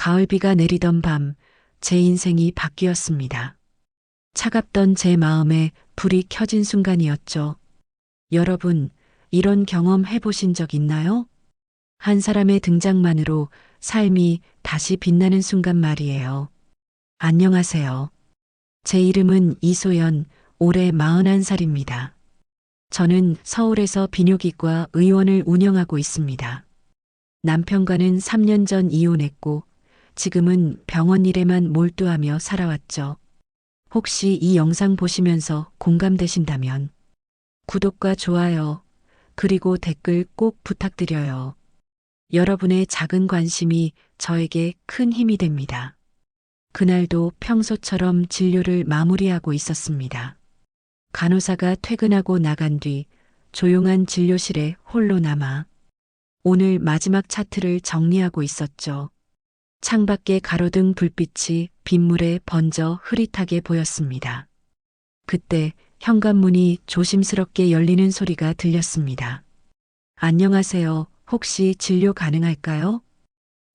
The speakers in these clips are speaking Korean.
가을비가 내리던 밤, 제 인생이 바뀌었습니다. 차갑던 제 마음에 불이 켜진 순간이었죠. 여러분, 이런 경험 해보신 적 있나요? 한 사람의 등장만으로 삶이 다시 빛나는 순간 말이에요. 안녕하세요. 제 이름은 이소연, 올해 41살입니다. 저는 서울에서 비뇨기과 의원을 운영하고 있습니다. 남편과는 3년 전 이혼했고 지금은 병원 일에만 몰두하며 살아왔죠. 혹시 이 영상 보시면서 공감되신다면 구독과 좋아요, 그리고 댓글 꼭 부탁드려요. 여러분의 작은 관심이 저에게 큰 힘이 됩니다. 그날도 평소처럼 진료를 마무리하고 있었습니다. 간호사가 퇴근하고 나간 뒤 조용한 진료실에 홀로 남아 오늘 마지막 차트를 정리하고 있었죠. 창밖에 가로등 불빛이 빗물에 번져 흐릿하게 보였습니다. 그때 현관문이 조심스럽게 열리는 소리가 들렸습니다. 안녕하세요. 혹시 진료 가능할까요?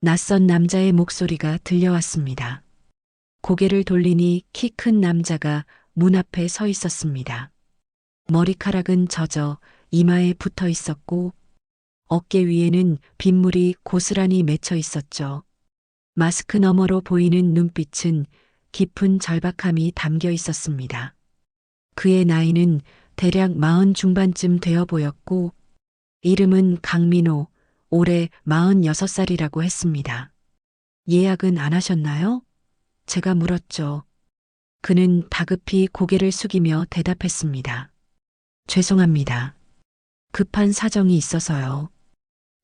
낯선 남자의 목소리가 들려왔습니다. 고개를 돌리니 키 큰 남자가 문 앞에 서 있었습니다. 머리카락은 젖어 이마에 붙어 있었고 어깨 위에는 빗물이 고스란히 맺혀 있었죠. 마스크 너머로 보이는 눈빛은 깊은 절박함이 담겨 있었습니다. 그의 나이는 대략 40 중반쯤 되어 보였고 이름은 강민호, 올해 46살이라고 했습니다. 예약은 안 하셨나요? 제가 물었죠. 그는 다급히 고개를 숙이며 대답했습니다. 죄송합니다. 급한 사정이 있어서요.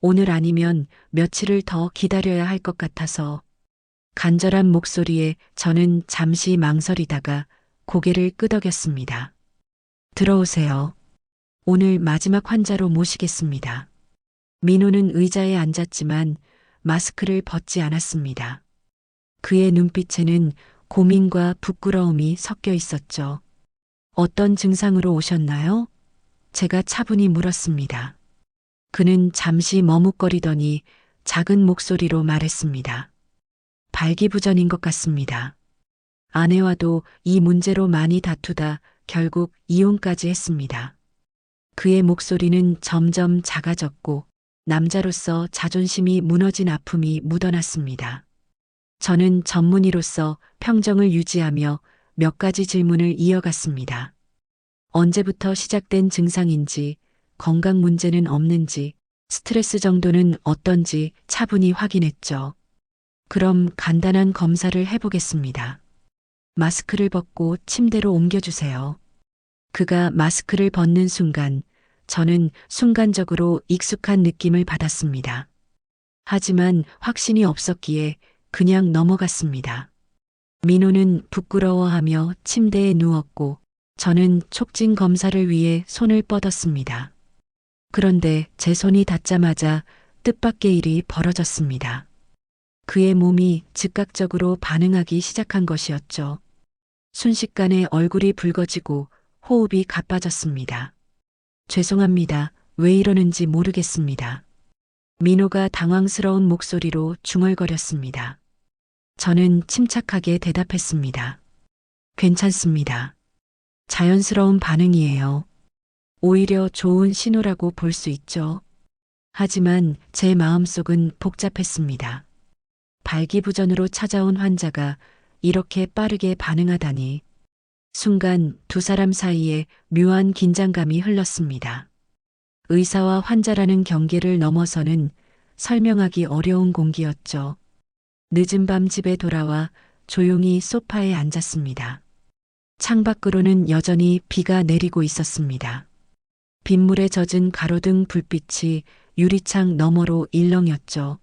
오늘 아니면 며칠을 더 기다려야 할 것 같아서. 간절한 목소리에 저는 잠시 망설이다가 고개를 끄덕였습니다. 들어오세요. 오늘 마지막 환자로 모시겠습니다. 민호는 의자에 앉았지만 마스크를 벗지 않았습니다. 그의 눈빛에는 고민과 부끄러움이 섞여 있었죠. 어떤 증상으로 오셨나요? 제가 차분히 물었습니다. 그는 잠시 머뭇거리더니 작은 목소리로 말했습니다. 발기부전인 것 같습니다. 아내와도 이 문제로 많이 다투다 결국 이혼까지 했습니다. 그의 목소리는 점점 작아졌고 남자로서 자존심이 무너진 아픔이 묻어났습니다. 저는 전문의로서 평정을 유지하며 몇 가지 질문을 이어갔습니다. 언제부터 시작된 증상인지, 건강 문제는 없는지, 스트레스 정도는 어떤지 차분히 확인했죠. 그럼 간단한 검사를 해보겠습니다. 마스크를 벗고 침대로 옮겨주세요. 그가 마스크를 벗는 순간 저는 순간적으로 익숙한 느낌을 받았습니다. 하지만 확신이 없었기에 그냥 넘어갔습니다. 민호는 부끄러워하며 침대에 누웠고 저는 촉진 검사를 위해 손을 뻗었습니다. 그런데 제 손이 닿자마자 뜻밖의 일이 벌어졌습니다. 그의 몸이 즉각적으로 반응하기 시작한 것이었죠. 순식간에 얼굴이 붉어지고 호흡이 가빠졌습니다. 죄송합니다. 왜 이러는지 모르겠습니다. 민호가 당황스러운 목소리로 중얼거렸습니다. 저는 침착하게 대답했습니다. 괜찮습니다. 자연스러운 반응이에요. 오히려 좋은 신호라고 볼 수 있죠. 하지만 제 마음속은 복잡했습니다. 발기부전으로 찾아온 환자가 이렇게 빠르게 반응하다니. 순간 두 사람 사이에 묘한 긴장감이 흘렀습니다. 의사와 환자라는 경계를 넘어서는 설명하기 어려운 공기였죠. 늦은 밤 집에 돌아와 조용히 소파에 앉았습니다. 창밖으로는 여전히 비가 내리고 있었습니다. 빗물에 젖은 가로등 불빛이 유리창 너머로 일렁였죠.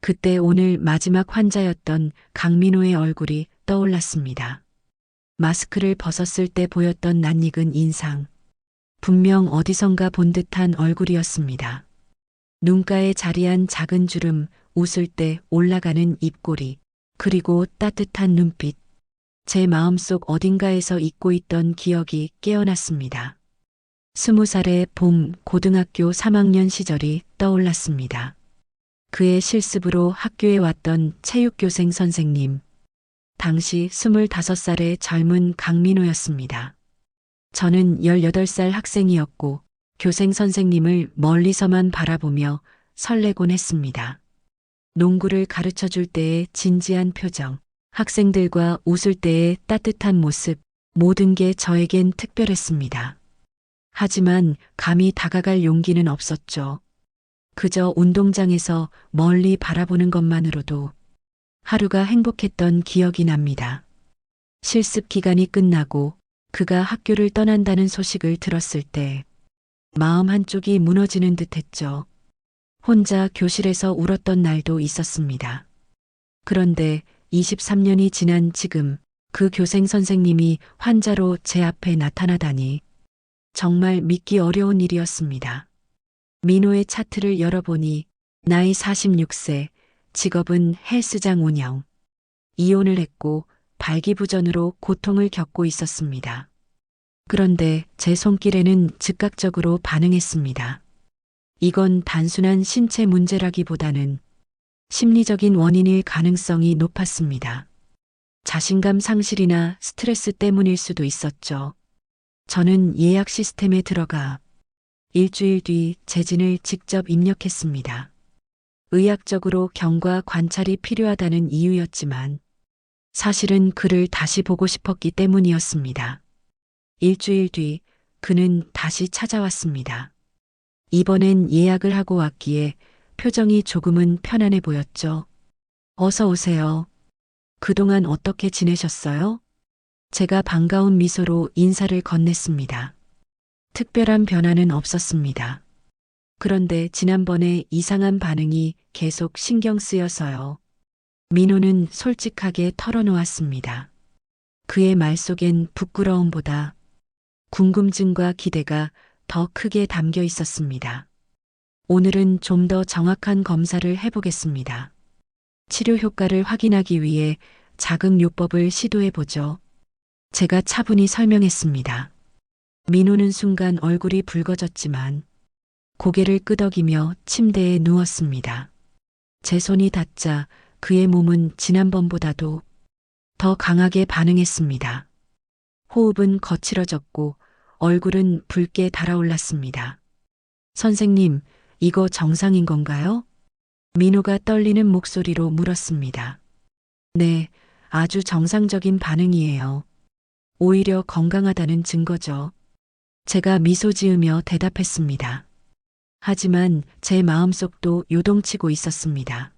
그때 오늘 마지막 환자였던 강민호의 얼굴이 떠올랐습니다. 마스크를 벗었을 때 보였던 낯익은 인상. 분명 어디선가 본 듯한 얼굴이었습니다. 눈가에 자리한 작은 주름, 웃을 때 올라가는 입꼬리, 그리고 따뜻한 눈빛. 제 마음속 어딘가에서 잊고 있던 기억이 깨어났습니다. 20살의 봄 고등학교 3학년 시절이 떠올랐습니다. 그의 실습으로 학교에 왔던 체육교생 선생님. 당시 25살의 젊은 강민호였습니다. 저는 18살 학생이었고 교생 선생님을 멀리서만 바라보며 설레곤 했습니다. 농구를 가르쳐 줄 때의 진지한 표정, 학생들과 웃을 때의 따뜻한 모습, 모든 게 저에겐 특별했습니다. 하지만 감히 다가갈 용기는 없었죠. 그저 운동장에서 멀리 바라보는 것만으로도 하루가 행복했던 기억이 납니다. 실습 기간이 끝나고 그가 학교를 떠난다는 소식을 들었을 때 마음 한쪽이 무너지는 듯 했죠. 혼자 교실에서 울었던 날도 있었습니다. 그런데 23년이 지난 지금 그 교생 선생님이 환자로 제 앞에 나타나다니 정말 믿기 어려운 일이었습니다. 민호의 차트를 열어보니 나이 46세, 직업은 헬스장 운영, 이혼을 했고 발기부전으로 고통을 겪고 있었습니다. 그런데 제 손길에는 즉각적으로 반응했습니다. 이건 단순한 신체 문제라기보다는 심리적인 원인일 가능성이 높았습니다. 자신감 상실이나 스트레스 때문일 수도 있었죠. 저는 예약 시스템에 들어가 일주일 뒤 재진을 직접 입력했습니다. 의학적으로 경과 관찰이 필요하다는 이유였지만 사실은 그를 다시 보고 싶었기 때문이었습니다. 일주일 뒤 그는 다시 찾아왔습니다. 이번엔 예약을 하고 왔기에 표정이 조금은 편안해 보였죠. 어서 오세요. 그동안 어떻게 지내셨어요? 제가 반가운 미소로 인사를 건넸습니다. 특별한 변화는 없었습니다. 그런데 지난번에 이상한 반응이 계속 신경 쓰여서요. 민호는 솔직하게 털어놓았습니다. 그의 말 속엔 부끄러움보다 궁금증과 기대가 더 크게 담겨 있었습니다. 오늘은 좀 더 정확한 검사를 해보겠습니다. 치료 효과를 확인하기 위해 자극요법을 시도해보죠. 제가 차분히 설명했습니다. 민호는 순간 얼굴이 붉어졌지만 고개를 끄덕이며 침대에 누웠습니다. 제 손이 닿자 그의 몸은 지난번보다도 더 강하게 반응했습니다. 호흡은 거칠어졌고 얼굴은 붉게 달아올랐습니다. 선생님, 이거 정상인 건가요? 민호가 떨리는 목소리로 물었습니다. 네, 아주 정상적인 반응이에요. 오히려 건강하다는 증거죠. 제가 미소 지으며 대답했습니다. 하지만 제 마음속도 요동치고 있었습니다.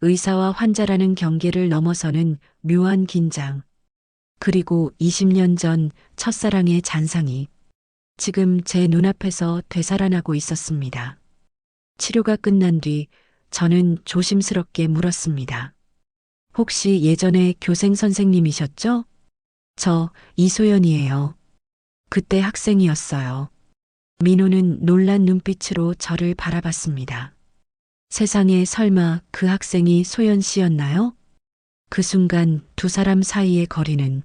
의사와 환자라는 경계를 넘어서는 묘한 긴장. 그리고 20년 전 첫사랑의 잔상이 지금 제 눈앞에서 되살아나고 있었습니다. 치료가 끝난 뒤 저는 조심스럽게 물었습니다. 혹시 예전에 교생 선생님이셨죠? 저 이소연이에요. 그때 학생이었어요. 민호는 놀란 눈빛으로 저를 바라봤습니다. 세상에 설마 그 학생이 소연 씨였나요? 그 순간 두 사람 사이의 거리는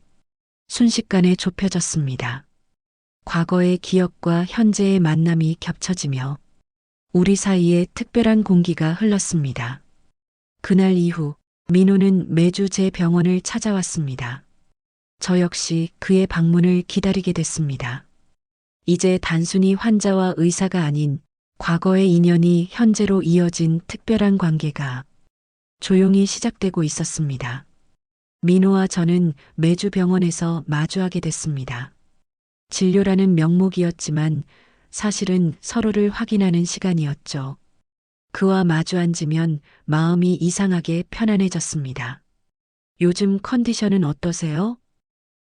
순식간에 좁혀졌습니다. 과거의 기억과 현재의 만남이 겹쳐지며 우리 사이에 특별한 공기가 흘렀습니다. 그날 이후 민호는 매주 제 병원을 찾아왔습니다. 저 역시 그의 방문을 기다리게 됐습니다. 이제 단순히 환자와 의사가 아닌 과거의 인연이 현재로 이어진 특별한 관계가 조용히 시작되고 있었습니다. 민호와 저는 매주 병원에서 마주하게 됐습니다. 진료라는 명목이었지만 사실은 서로를 확인하는 시간이었죠. 그와 마주 앉으면 마음이 이상하게 편안해졌습니다. 요즘 컨디션은 어떠세요?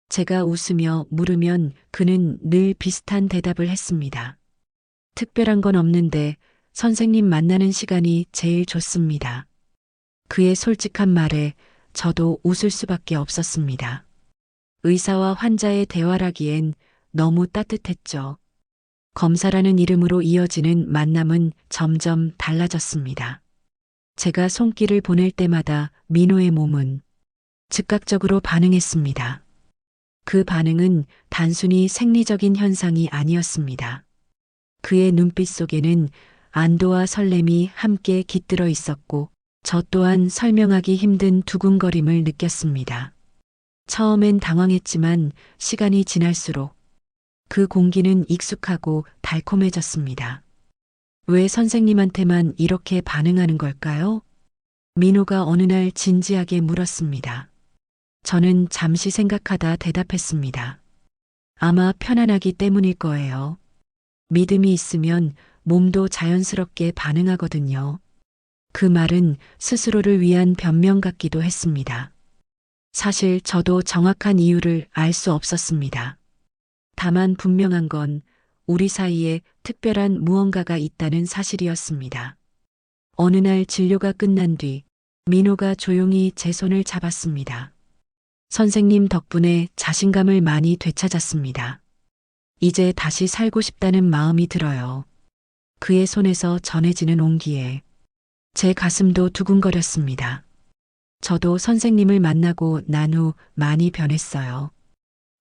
제가 웃으며 물으면 그는 늘 비슷한 대답을 했습니다. 특별한 건 없는데 선생님 만나는 시간이 제일 좋습니다. 그의 솔직한 말에 저도 웃을 수밖에 없었습니다. 의사와 환자의 대화라기엔 너무 따뜻했죠. 검사라는 이름으로 이어지는 만남은 점점 달라졌습니다. 제가 손길을 보낼 때마다 민호의 몸은 즉각적으로 반응했습니다. 그 반응은 단순히 생리적인 현상이 아니었습니다. 그의 눈빛 속에는 안도와 설렘이 함께 깃들어 있었고 저 또한 설명하기 힘든 두근거림을 느꼈습니다. 처음엔 당황했지만 시간이 지날수록 그 공기는 익숙하고 달콤해졌습니다. 왜 선생님한테만 이렇게 반응하는 걸까요? 민호가 어느 날 진지하게 물었습니다. 저는 잠시 생각하다 대답했습니다. 아마 편안하기 때문일 거예요. 믿음이 있으면 몸도 자연스럽게 반응하거든요. 그 말은 스스로를 위한 변명 같기도 했습니다. 사실 저도 정확한 이유를 알 수 없었습니다. 다만 분명한 건 우리 사이에 특별한 무언가가 있다는 사실이었습니다. 어느 날 진료가 끝난 뒤 민호가 조용히 제 손을 잡았습니다. 선생님 덕분에 자신감을 많이 되찾았습니다. 이제 다시 살고 싶다는 마음이 들어요. 그의 손에서 전해지는 온기에 제 가슴도 두근거렸습니다. 저도 선생님을 만나고 난 후 많이 변했어요.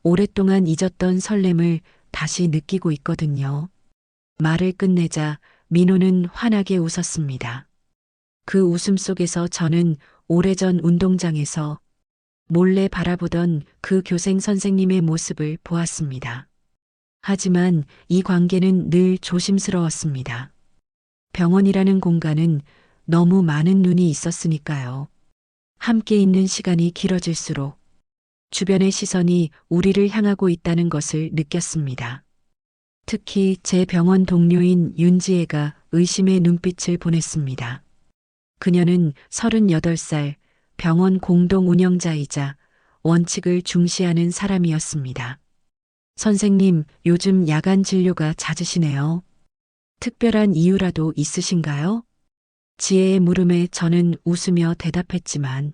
오랫동안 잊었던 설렘을 다시 느끼고 있거든요. 말을 끝내자 민호는 환하게 웃었습니다. 그 웃음 속에서 저는 오래전 운동장에서 몰래 바라보던 그 교생 선생님의 모습을 보았습니다. 하지만 이 관계는 늘 조심스러웠습니다. 병원이라는 공간은 너무 많은 눈이 있었으니까요. 함께 있는 시간이 길어질수록 주변의 시선이 우리를 향하고 있다는 것을 느꼈습니다. 특히 제 병원 동료인 윤지혜가 의심의 눈빛을 보냈습니다. 그녀는 38살 병원 공동 운영자이자 원칙을 중시하는 사람이었습니다. 선생님, 요즘 야간 진료가 잦으시네요. 특별한 이유라도 있으신가요? 지혜의 물음에 저는 웃으며 대답했지만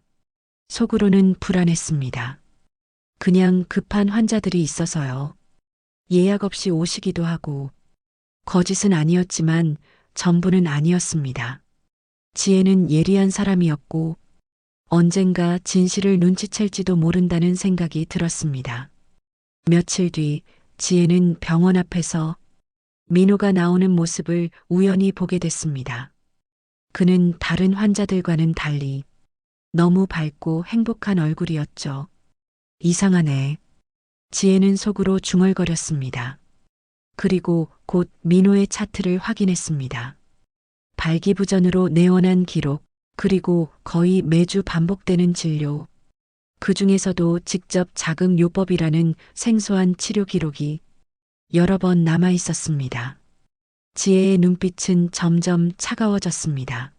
속으로는 불안했습니다. 그냥 급한 환자들이 있어서요. 예약 없이 오시기도 하고 거짓은 아니었지만 전부는 아니었습니다. 지혜는 예리한 사람이었고 언젠가 진실을 눈치챌지도 모른다는 생각이 들었습니다. 며칠 뒤 지혜는 병원 앞에서 민호가 나오는 모습을 우연히 보게 됐습니다. 그는 다른 환자들과는 달리 너무 밝고 행복한 얼굴이었죠. 이상하네. 지혜는 속으로 중얼거렸습니다. 그리고 곧 민호의 차트를 확인했습니다. 발기부전으로 내원한 기록, 그리고 거의 매주 반복되는 진료. 그 중에서도 직접 자극요법이라는 생소한 치료 기록이 여러 번 남아 있었습니다. 지혜의 눈빛은 점점 차가워졌습니다.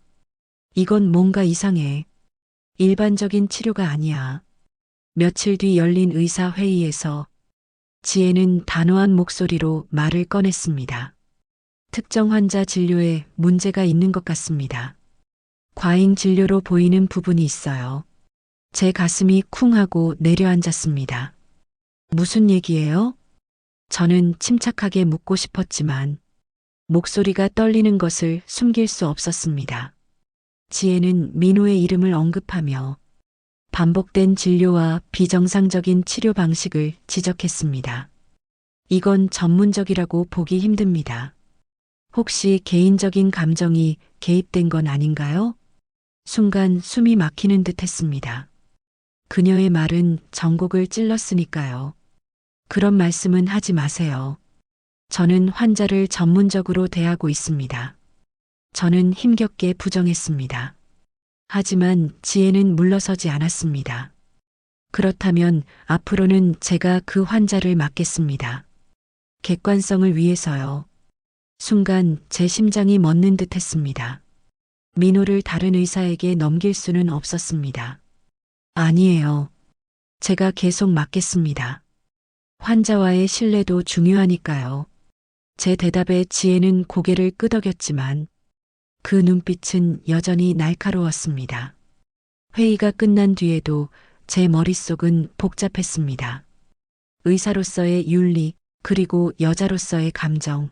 이건 뭔가 이상해. 일반적인 치료가 아니야. 며칠 뒤 열린 의사회의에서 지혜는 단호한 목소리로 말을 꺼냈습니다. 특정 환자 진료에 문제가 있는 것 같습니다. 과잉 진료로 보이는 부분이 있어요. 제 가슴이 쿵 하고 내려앉았습니다. 무슨 얘기예요? 저는 침착하게 묻고 싶었지만 목소리가 떨리는 것을 숨길 수 없었습니다. 지혜는 민호의 이름을 언급하며 반복된 진료와 비정상적인 치료 방식을 지적했습니다. 이건 전문적이라고 보기 힘듭니다. 혹시 개인적인 감정이 개입된 건 아닌가요? 순간 숨이 막히는 듯 했습니다. 그녀의 말은 전곡을 찔렀으니까요. 그런 말씀은 하지 마세요. 저는 환자를 전문적으로 대하고 있습니다. 저는 힘겹게 부정했습니다. 하지만 지혜는 물러서지 않았습니다. 그렇다면 앞으로는 제가 그 환자를 맡겠습니다. 객관성을 위해서요. 순간 제 심장이 멎는 듯 했습니다. 민호를 다른 의사에게 넘길 수는 없었습니다. 아니에요. 제가 계속 맡겠습니다. 환자와의 신뢰도 중요하니까요. 제 대답에 지혜는 고개를 끄덕였지만 그 눈빛은 여전히 날카로웠습니다. 회의가 끝난 뒤에도 제 머릿속은 복잡했습니다. 의사로서의 윤리, 그리고 여자로서의 감정.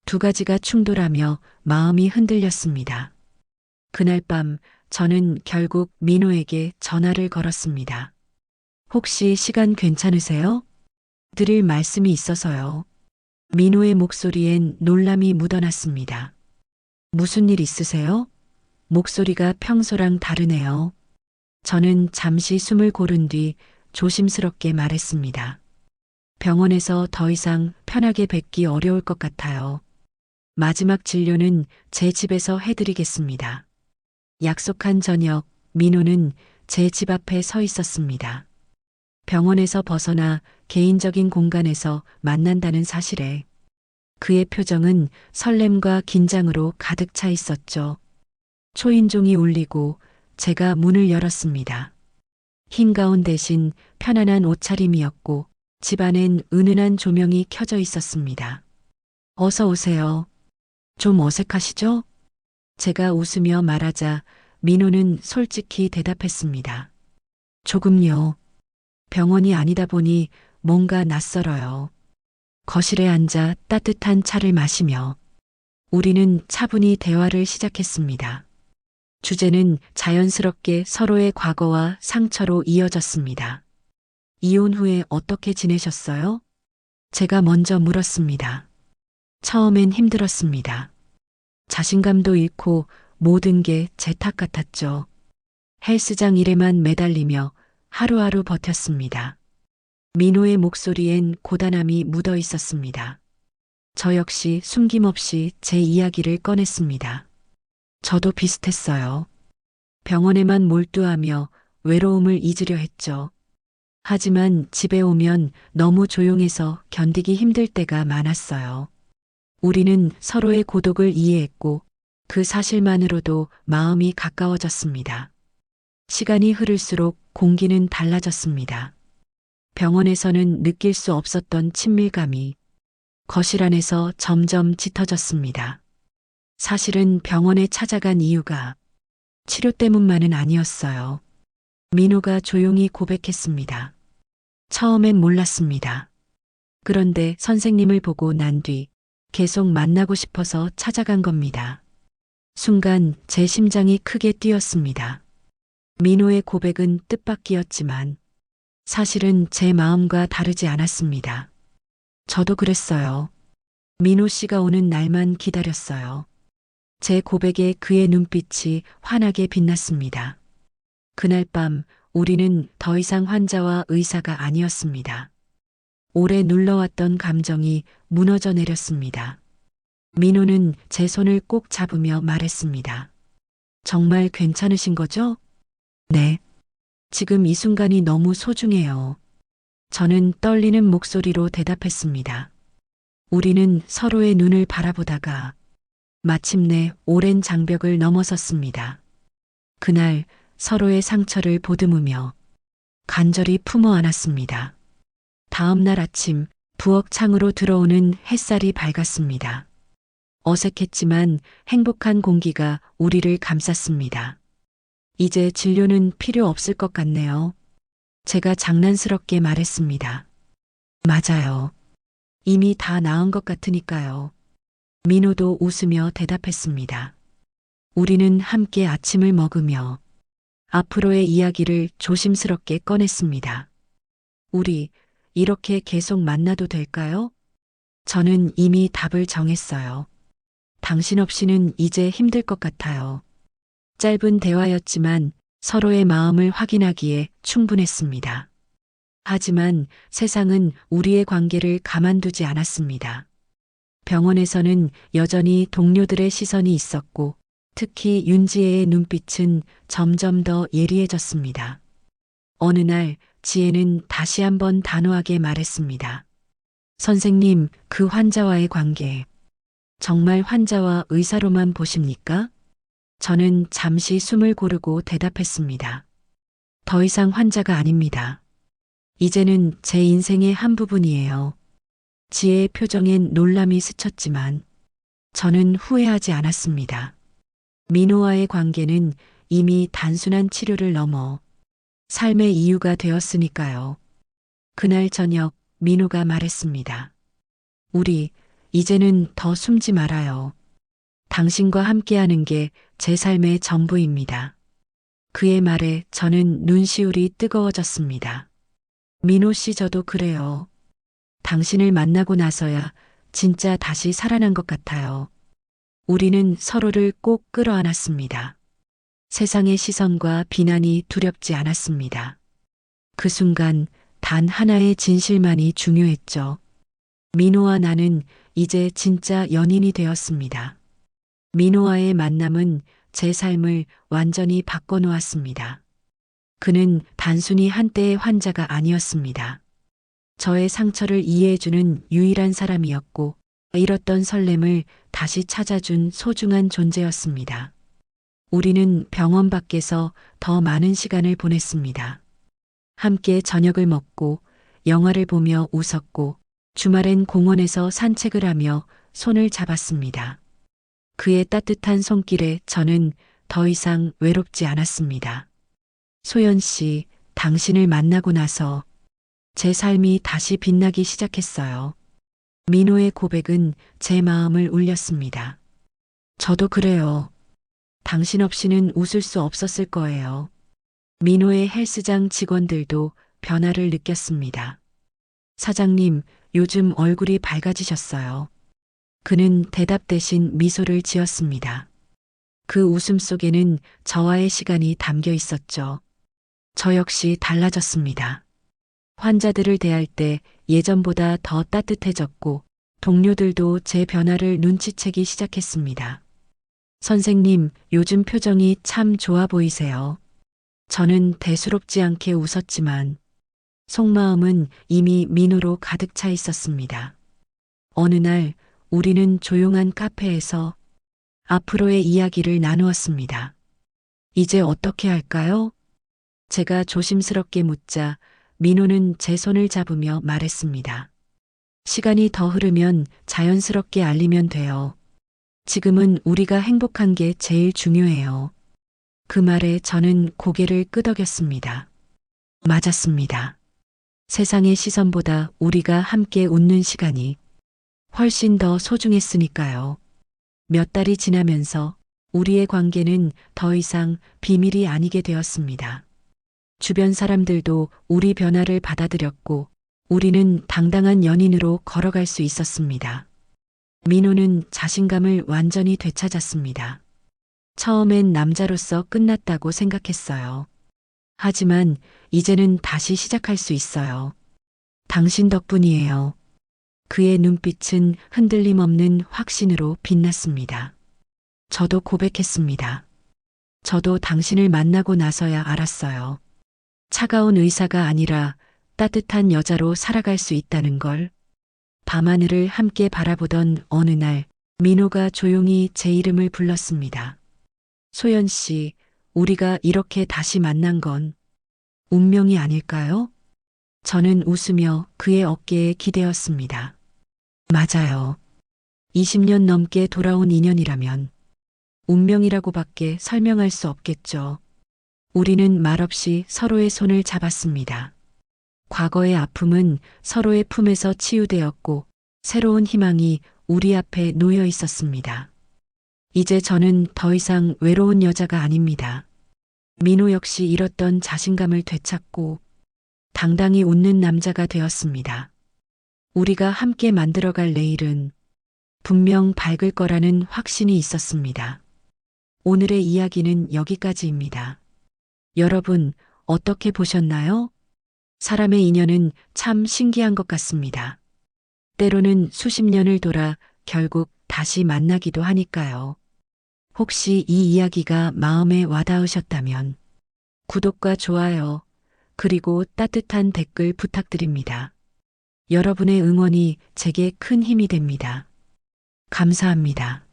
두 가지가 충돌하며 마음이 흔들렸습니다. 그날 밤 저는 결국 민호에게 전화를 걸었습니다. 혹시 시간 괜찮으세요? 드릴 말씀이 있어서요. 민호의 목소리엔 놀람이 묻어났습니다. 무슨 일 있으세요? 목소리가 평소랑 다르네요. 저는 잠시 숨을 고른 뒤 조심스럽게 말했습니다. 병원에서 더 이상 편하게 뵙기 어려울 것 같아요. 마지막 진료는 제 집에서 해드리겠습니다. 약속한 저녁, 민호는 제 집 앞에 서 있었습니다. 병원에서 벗어나 개인적인 공간에서 만난다는 사실에 그의 표정은 설렘과 긴장으로 가득 차 있었죠. 초인종이 울리고 제가 문을 열었습니다. 흰 가운 대신 편안한 옷차림이었고 집안엔 은은한 조명이 켜져 있었습니다. 어서 오세요. 좀 어색하시죠? 제가 웃으며 말하자 민호는 솔직히 대답했습니다. 조금요. 병원이 아니다 보니 뭔가 낯설어요. 거실에 앉아 따뜻한 차를 마시며 우리는 차분히 대화를 시작했습니다. 주제는 자연스럽게 서로의 과거와 상처로 이어졌습니다. 이혼 후에 어떻게 지내셨어요? 제가 먼저 물었습니다. 처음엔 힘들었습니다. 자신감도 잃고 모든 게 제 탓 같았죠. 헬스장 일에만 매달리며 하루하루 버텼습니다. 민호의 목소리엔 고단함이 묻어 있었습니다. 저 역시 숨김없이 제 이야기를 꺼냈습니다. 저도 비슷했어요. 병원에만 몰두하며 외로움을 잊으려 했죠. 하지만 집에 오면 너무 조용해서 견디기 힘들 때가 많았어요. 우리는 서로의 고독을 이해했고 그 사실만으로도 마음이 가까워졌습니다. 시간이 흐를수록 공기는 달라졌습니다. 병원에서는 느낄 수 없었던 친밀감이 거실 안에서 점점 짙어졌습니다. 사실은 병원에 찾아간 이유가 치료 때문만은 아니었어요. 민호가 조용히 고백했습니다. 처음엔 몰랐습니다. 그런데 선생님을 보고 난 뒤 계속 만나고 싶어서 찾아간 겁니다. 순간 제 심장이 크게 뛰었습니다. 민호의 고백은 뜻밖이었지만 사실은 제 마음과 다르지 않았습니다. 저도 그랬어요. 민호 씨가 오는 날만 기다렸어요. 제 고백에 그의 눈빛이 환하게 빛났습니다. 그날 밤 우리는 더 이상 환자와 의사가 아니었습니다. 오래 눌러왔던 감정이 무너져 내렸습니다. 민호는 제 손을 꼭 잡으며 말했습니다. 정말 괜찮으신 거죠? 네. 지금 이 순간이 너무 소중해요. 저는 떨리는 목소리로 대답했습니다. 우리는 서로의 눈을 바라보다가 마침내 오랜 장벽을 넘어섰습니다. 그날 서로의 상처를 보듬으며 간절히 품어 안았습니다. 다음 날 아침 부엌 창으로 들어오는 햇살이 밝았습니다. 어색했지만 행복한 공기가 우리를 감쌌습니다. 이제 진료는 필요 없을 것 같네요. 제가 장난스럽게 말했습니다. 맞아요. 이미 다 나은 것 같으니까요. 민호도 웃으며 대답했습니다. 우리는 함께 아침을 먹으며 앞으로의 이야기를 조심스럽게 꺼냈습니다. 우리 이렇게 계속 만나도 될까요? 저는 이미 답을 정했어요. 당신 없이는 이제 힘들 것 같아요. 짧은 대화였지만 서로의 마음을 확인하기에 충분했습니다. 하지만 세상은 우리의 관계를 가만두지 않았습니다. 병원에서는 여전히 동료들의 시선이 있었고 특히 윤지혜의 눈빛은 점점 더 예리해졌습니다. 어느 날 지혜는 다시 한번 단호하게 말했습니다. 선생님, 그 환자와의 관계, 정말 환자와 의사로만 보십니까? 저는 잠시 숨을 고르고 대답했습니다. 더 이상 환자가 아닙니다. 이제는 제 인생의 한 부분이에요. 지혜의 표정엔 놀람이 스쳤지만 저는 후회하지 않았습니다. 민호와의 관계는 이미 단순한 치료를 넘어 삶의 이유가 되었으니까요. 그날 저녁 민호가 말했습니다. 우리 이제는 더 숨지 말아요. 당신과 함께하는 게 제 삶의 전부입니다. 그의 말에 저는 눈시울이 뜨거워졌습니다. 민호 씨 저도 그래요. 당신을 만나고 나서야 진짜 다시 살아난 것 같아요. 우리는 서로를 꼭 끌어안았습니다. 세상의 시선과 비난이 두렵지 않았습니다. 그 순간 단 하나의 진실만이 중요했죠. 민호와 나는 이제 진짜 연인이 되었습니다. 민호와의 만남은 제 삶을 완전히 바꿔놓았습니다. 그는 단순히 한때의 환자가 아니었습니다. 저의 상처를 이해해주는 유일한 사람이었고, 잃었던 설렘을 다시 찾아준 소중한 존재였습니다. 우리는 병원 밖에서 더 많은 시간을 보냈습니다. 함께 저녁을 먹고, 영화를 보며 웃었고, 주말엔 공원에서 산책을 하며 손을 잡았습니다. 그의 따뜻한 손길에 저는 더 이상 외롭지 않았습니다. 소연 씨, 당신을 만나고 나서 제 삶이 다시 빛나기 시작했어요. 민호의 고백은 제 마음을 울렸습니다. 저도 그래요. 당신 없이는 웃을 수 없었을 거예요. 민호의 헬스장 직원들도 변화를 느꼈습니다. 사장님, 요즘 얼굴이 밝아지셨어요. 그는 대답 대신 미소를 지었습니다. 그 웃음 속에는 저와의 시간이 담겨 있었죠. 저 역시 달라졌습니다. 환자들을 대할 때 예전보다 더 따뜻해졌고 동료들도 제 변화를 눈치채기 시작했습니다. 선생님, 요즘 표정이 참 좋아 보이세요. 저는 대수롭지 않게 웃었지만 속마음은 이미 민호로 가득 차 있었습니다. 어느 날 우리는 조용한 카페에서 앞으로의 이야기를 나누었습니다. 이제 어떻게 할까요? 제가 조심스럽게 묻자 민호는 제 손을 잡으며 말했습니다. 시간이 더 흐르면 자연스럽게 알리면 돼요. 지금은 우리가 행복한 게 제일 중요해요. 그 말에 저는 고개를 끄덕였습니다. 맞았습니다. 세상의 시선보다 우리가 함께 웃는 시간이 훨씬 더 소중했으니까요. 몇 달이 지나면서 우리의 관계는 더 이상 비밀이 아니게 되었습니다. 주변 사람들도 우리 변화를 받아들였고 우리는 당당한 연인으로 걸어갈 수 있었습니다. 민호는 자신감을 완전히 되찾았습니다. 처음엔 남자로서 끝났다고 생각했어요. 하지만 이제는 다시 시작할 수 있어요. 당신 덕분이에요. 그의 눈빛은 흔들림 없는 확신으로 빛났습니다. 저도 고백했습니다. 저도 당신을 만나고 나서야 알았어요. 차가운 의사가 아니라 따뜻한 여자로 살아갈 수 있다는 걸. 밤하늘을 함께 바라보던 어느 날 민호가 조용히 제 이름을 불렀습니다. 소연 씨, 우리가 이렇게 다시 만난 건 운명이 아닐까요? 저는 웃으며 그의 어깨에 기대었습니다. 맞아요. 20년 넘게 돌아온 인연이라면 운명이라고밖에 설명할 수 없겠죠. 우리는 말없이 서로의 손을 잡았습니다. 과거의 아픔은 서로의 품에서 치유되었고 새로운 희망이 우리 앞에 놓여 있었습니다. 이제 저는 더 이상 외로운 여자가 아닙니다. 민호 역시 잃었던 자신감을 되찾고 당당히 웃는 남자가 되었습니다. 우리가 함께 만들어갈 내일은 분명 밝을 거라는 확신이 있었습니다. 오늘의 이야기는 여기까지입니다. 여러분, 어떻게 보셨나요? 사람의 인연은 참 신기한 것 같습니다. 때로는 수십 년을 돌아 결국 다시 만나기도 하니까요. 혹시 이 이야기가 마음에 와닿으셨다면 구독과 좋아요, 그리고 따뜻한 댓글 부탁드립니다. 여러분의 응원이 제게 큰 힘이 됩니다. 감사합니다.